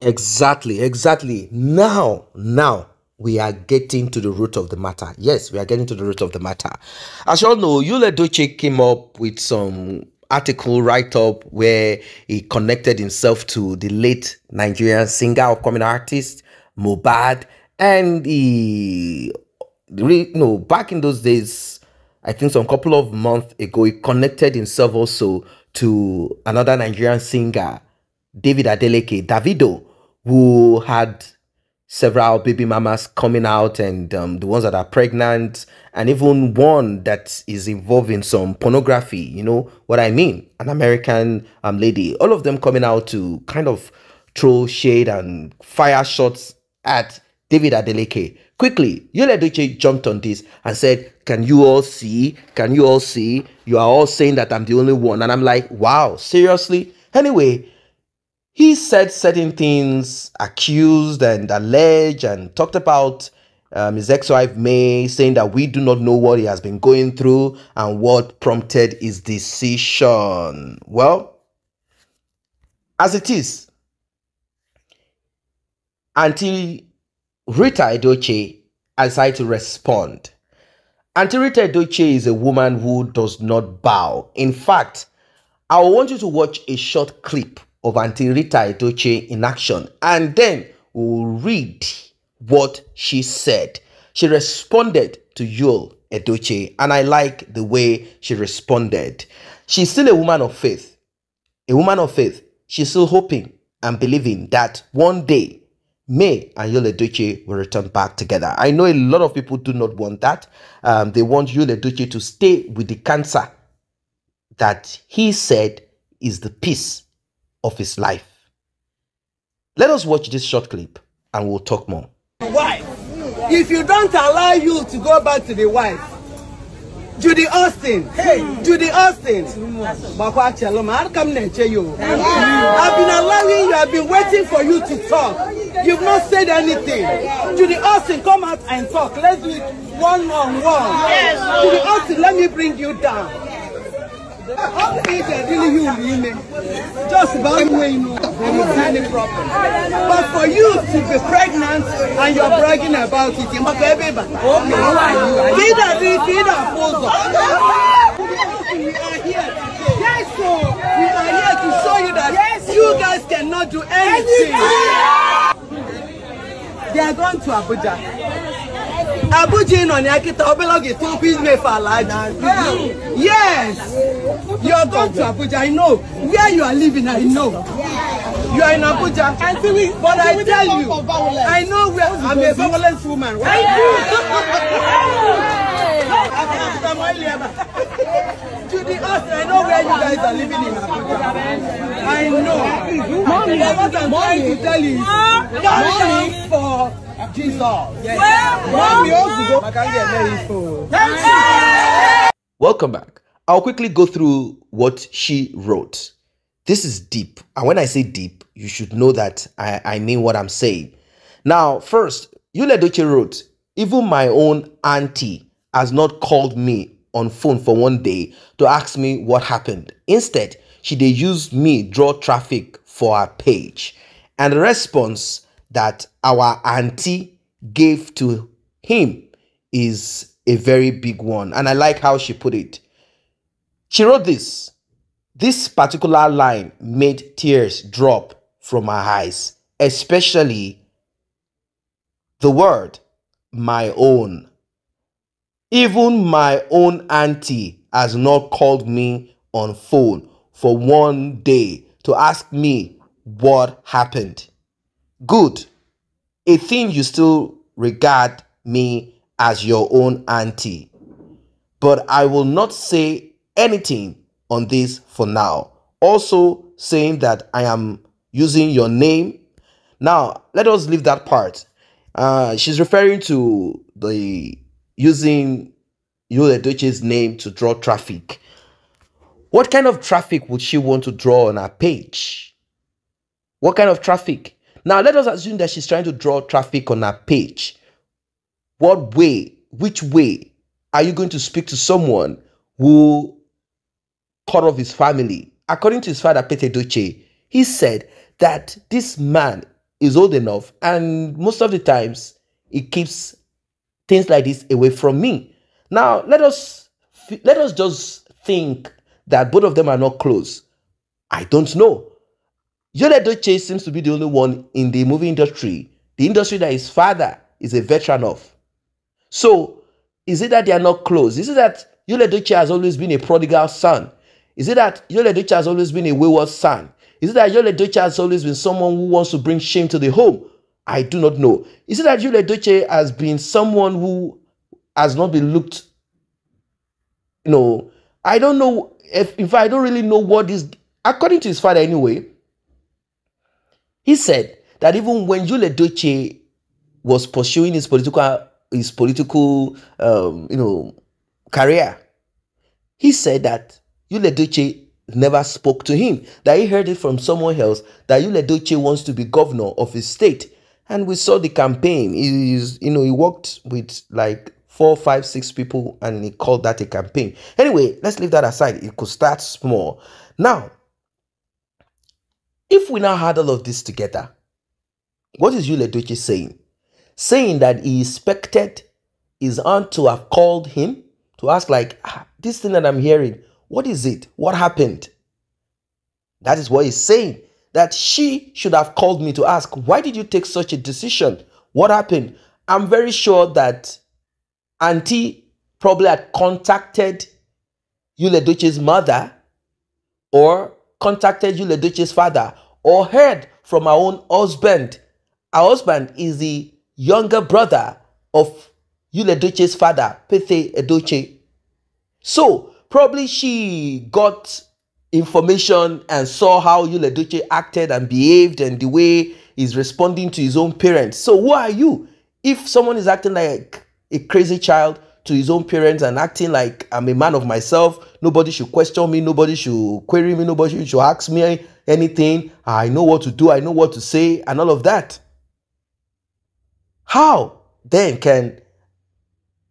Exactly. Now we are getting to the root of the matter. Yes, we are getting to the root of the matter. As you all know, Edochie came up with some article write-up where he connected himself to the late Nigerian singer, upcoming artist, Mohbad, and back in those days, I think some couple of months ago, he connected himself also to another Nigerian singer, Davido, who had several baby mamas coming out, and the ones that are pregnant, and even one that is involved in some pornography. You know what I mean? An American lady. All of them coming out to kind of throw shade and fire shots at David. Quickly, Edochie jumped on this and said, can you all see? Can you all see? You are all saying that I'm the only one. And I'm like, wow, seriously? Anyway, he said certain things, accused and alleged, and talked about his ex-wife May, saying that we do not know what he has been going through and what prompted his decision. Well, as it is, Auntie Rita Edochie decided to respond. Auntie Rita Edochie is a woman who does not bow. In fact, I want you to watch a short clip of Auntie Rita Edochie in action, and then we'll read what she said. She responded to Edochie, and I like the way she responded. She's still a woman of faith. A woman of faith. She's still hoping and believing that one day May and Edochie will return back together. I know a lot of people do not want that. They want Edochie to stay with the cancer that he said is the peace of his life. Let us watch this short clip and we'll talk more. Wife, if you don't allow you to go back to the wife, Judy Austin, Judy Austin, I've been allowing you, I've been waiting for you to talk. You've not said anything. Judy Austin, come out and talk. Let's do it one-on-one. Yes. Judy Austin, let me bring you down. Just about the way you know there is any problem. But for you to be pregnant and you're bragging about it, you must be baby. We are here. Yes, so we are here to show you that you guys cannot do anything. They are going to Abuja. Yes, you are going to Abuja. I know where you are living. I know you are in Abuja. But I tell you, I know where I'm a violent woman. Judy Austin, I know where you guys are living in Abuja. I know. Mommy, what I'm trying to tell you is, carry for Jesus. Welcome back. I'll quickly go through what she wrote. This is deep. And when I say deep, you should know that I mean what I'm saying. Now, first, Edochie wrote, even my own auntie has not called me on phone for one day to ask me what happened. Instead, she dey use me draw traffic for her page. And the response that our auntie gave to him is a very big one. And I like how she put it. She wrote this. This particular line made tears drop from her eyes, especially the word, my own. Even my own auntie has not called me on phone for one day to ask me what happened. Good. A thing you still regard me as your own auntie. But I will not say anything on this for now. Also saying that I am using your name. Now, let us leave that part. She's referring to the using Edochie's name to draw traffic. What kind of traffic would she want to draw on her page? What kind of traffic? Now, let us assume that she's trying to draw traffic on her page. What way, which way are you going to speak to someone who cut off his family? According to his father, Edochie, he said that this man is old enough, and most of the times it keeps things like this away from me. Now let us just think that both of them are not close. I don't know. Yul Edochie seems to be the only one in the movie industry, the industry that his father is a veteran of. So, is it that they are not close? Is it that Yul Edochie has always been a prodigal son? Is it that Yul Edochie has always been a wayward son? Is it that Yul Edochie has always been someone who wants to bring shame to the home? I do not know. Is it that Yul Edochie has been someone who has not been looked, I don't know. In fact, I don't really know what is, according to his father anyway, he said that even when Yul Edochie was pursuing his political career, he said that Yul Edochie never spoke to him, that he heard it from someone else, that Yul Edochie wants to be governor of his state. And we saw the campaign. He worked with like 4, 5, 6 people, and he called that a campaign. Anyway, let's leave that aside. It could start small. Now, if we now had all of this together, what is Yul Edochie saying? Saying that he expected his aunt to have called him to ask, like, this thing that I'm hearing, what is it? What happened? That is what he's saying. That she should have called me to ask, why did you take such a decision? What happened? I'm very sure that Auntie probably had contacted Yul Edochie's mother, or contacted Yul Edochie's father, or heard from her own husband. Her husband is the younger brother of Yul Edochie's father, Pethe Edochie. So probably she got information and saw how Yul Edochie acted and behaved and the way he's responding to his own parents. So who are you? If someone is acting like a crazy child to his own parents and acting like I'm a man of myself, nobody should question me, nobody should query me, nobody should ask me anything, I know what to do, I know what to say, and all of that. How then can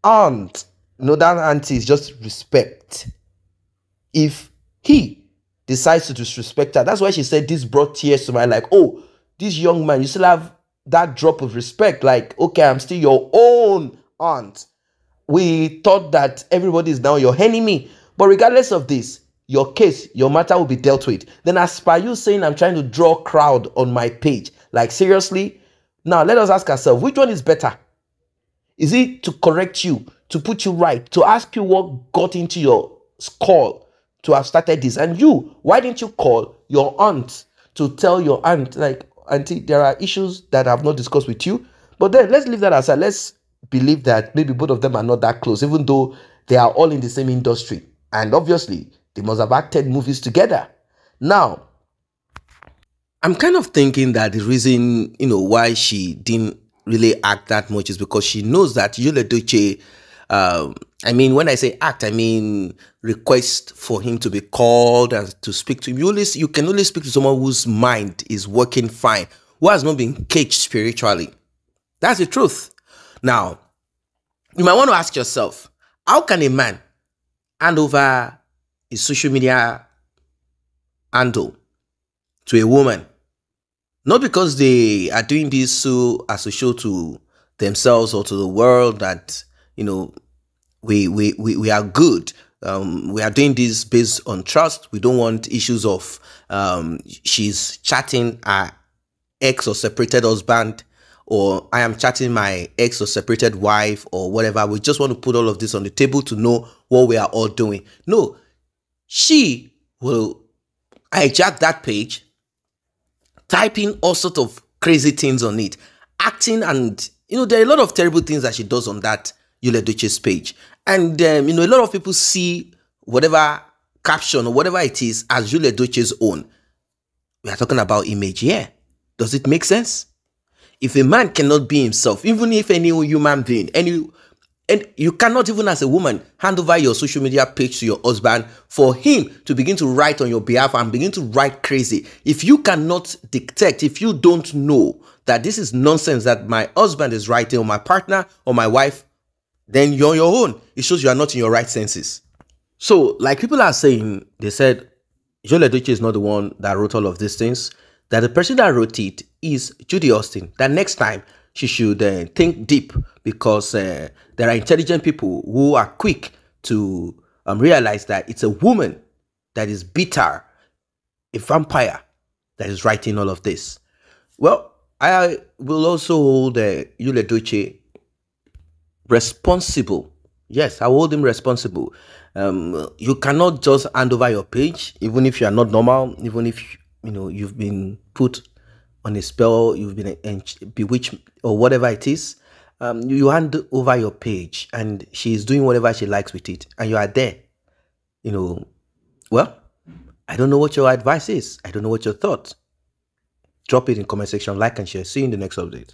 that auntie is just respect if he decides to disrespect her? That's why she said this brought tears to my eye, like, oh, this young man, you still have that drop of respect, like, okay, I'm still your own aunt. We thought that everybody is now your enemy, but regardless of this, your case, your matter will be dealt with. Then as per you saying I'm trying to draw a crowd on my page, like, seriously? Now let us ask ourselves, which one is better? Is it to correct you, to put you right, to ask you what got into your skull to have started this? And you, why didn't you call your aunt to tell your aunt, like, auntie, there are issues that I've not discussed with you? But then let's leave that aside. Let's believe that maybe both of them are not that close, even though they are all in the same industry. And obviously, they must have acted movies together. Now, I'm kind of thinking that the reason, why she didn't really act that much is because she knows that Yul Edochie, when I say act, I mean request for him to be called and to speak to him. You can only speak to someone whose mind is working fine, who has not been caged spiritually. That's the truth. Now, you might want to ask yourself, how can a man hand over his social media handle to a woman? Not because they are doing this so as to show to themselves or to the world that, we are good. We are doing this based on trust. We don't want issues of she's chatting her ex or separated husband, or I am chatting my ex or separated wife or whatever. We just want to put all of this on the table to know what we are all doing. No, she will hijack that page, typing all sorts of crazy things on it, acting, and there are a lot of terrible things that she does on that Yul Edochie's page. And a lot of people see whatever caption or whatever it is as Yul Edochie's own. We are talking about image here. Does it make sense? If a man cannot be himself, even if any human being, and you cannot even as a woman hand over your social media page to your husband for him to begin to write on your behalf and begin to write crazy. If you cannot detect, if you don't know that this is nonsense that my husband is writing, or my partner or my wife, then you're on your own. It shows you are not in your right senses. So, like people are saying, they said Yul Edochie is not the one that wrote all of these things. that the person that wrote it is Judy Austin. That next time she should think deep, because there are intelligent people who are quick to realize that it's a woman that is bitter, a vampire, that is writing all of this. Well, I will also hold Edochie responsible. Yes, I will hold him responsible. You cannot just hand over your page, even if you are not normal, even if you've been put on a spell, you've been bewitched or whatever it is. You hand over your page and she's doing whatever she likes with it, and you are there. Well, I don't know what your advice is. I don't know what your thoughts. Drop it in comment section, like and share. See you in the next update.